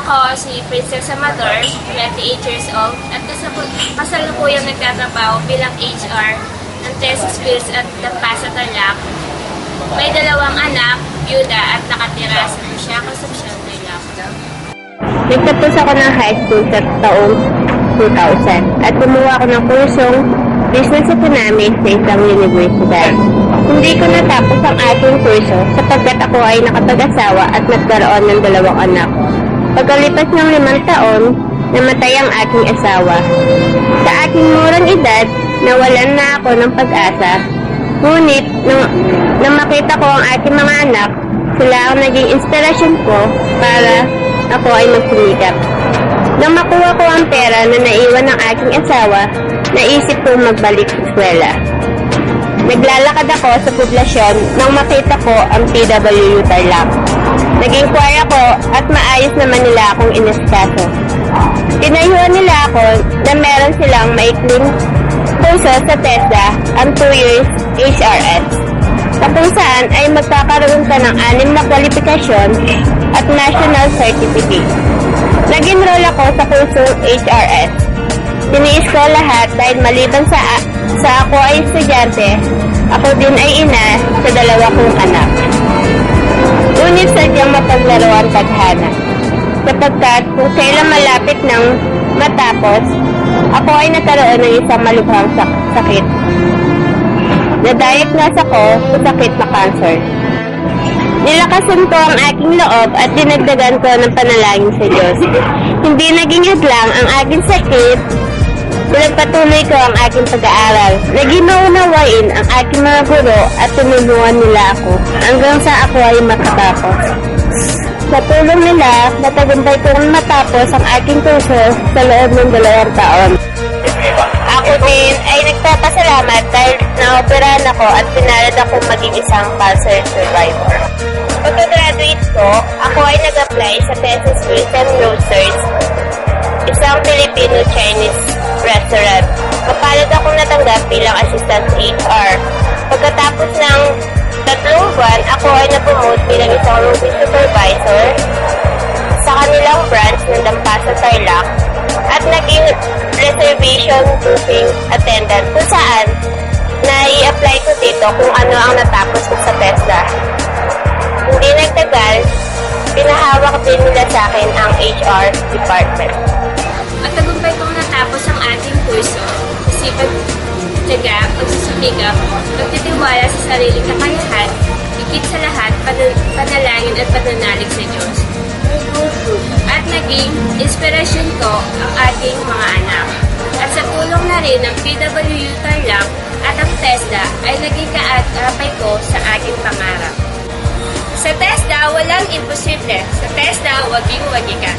Ako si Princess Amador, 28 years old, at kasalukuyang nagtatrabaho bilang HR ng TESS Skills at Dapasa Tarlac. May 2 anak, byuda at nakatira sa Lucia, Concepcion, Tarlac. Nagtapos ako ng high school sa taong 2000 at kumuha ako ng kursong Business Economics sa isang universidad. Hindi ko natapos ang aking kurso sapagkat ako ay nakapag-asawa at nagkaroon ng 2 anak. Pagkalipas ng 5 taon, namatay ang aking asawa. Sa aking murang edad, nawalan na ako ng pag-asa. Ngunit, nang makita ko ang aking mga anak, sila ang naging inspirasyon ko para ako ay magsumikap. Nang makuha ko ang pera na naiwan ng aking asawa, naisip kong magbalik sa eskwela. Naglalakad ako sa poblasyon nang makita ko ang PWU Tarlac. Nag-inquire ako at maayos naman nila akong inasikaso. Tinayuan nila ako na meron silang maikling kurso sa TESDA ang 2 years HRS, sa kung saan ay magkakaroon ka ng 6 na kwalifikasyon at national certificate. Nag-enroll ako sa kursong HRS. Tiniis ko lahat dahil maliban sa ako ay estudyante, ako din ay ina sa 2 kong anak. Ngunit sadyang mapaglaro ang tadhana, sapagkat kung kailan malapit ng matapos, ako ay nagkaroon ng isang malubhang sakit. Na-diagnose ako sa sakit na cancer. Nilakasan ko ang aking loob at dinagdagan ko ng panalangin sa Diyos. Hindi naging hadlang ang aking sakit. Pinagpatuloy ko ang aking pag-aaral. Naging maunawain ang aking mga guro at tinulungan nila ako hanggang sa ako ay makatapos. Sa tulong nila, matagumpay kong matapos ang aking kurso sa loob ng 2 taon. Ako din ay nagpapasalamat dahil naoperahan ako at pinalad akong maging isang cancer survivor. Pagka-graduate ko, ako ay nag-apply sa TESS Skills and Roasters, isang Filipino-Chinese restaurant. Mapalad akong natanggap bilang assistant HR. Pagkatapos ng 3 buwan, ako ay na-promote bilang isang roasting supervisor sa kanilang branch ng Dapasa Tarlac at naging reservation booking attendant kung saan na-i-apply ko dito kung ano ang natapos ko sa TESDA. Hindi nagtagal, pinahawak din nila sa akin ang HR department. At tagumpay kong natapos ang ating kurso, sipag, tiyaga, pagsusumikap, pagtitiwala sa sariling kakayahan, higit sa lahat, panalangin at pananalig sa Diyos. At naging inspirasyon ko ang ating mga anak. At sa tulong na rin ng PWU Tarlac at ang TESDA ay naging kaagapay ko sa aking pangarap. Sa TESDA, walang imposible. Sa TESDA, waging-wagi ka.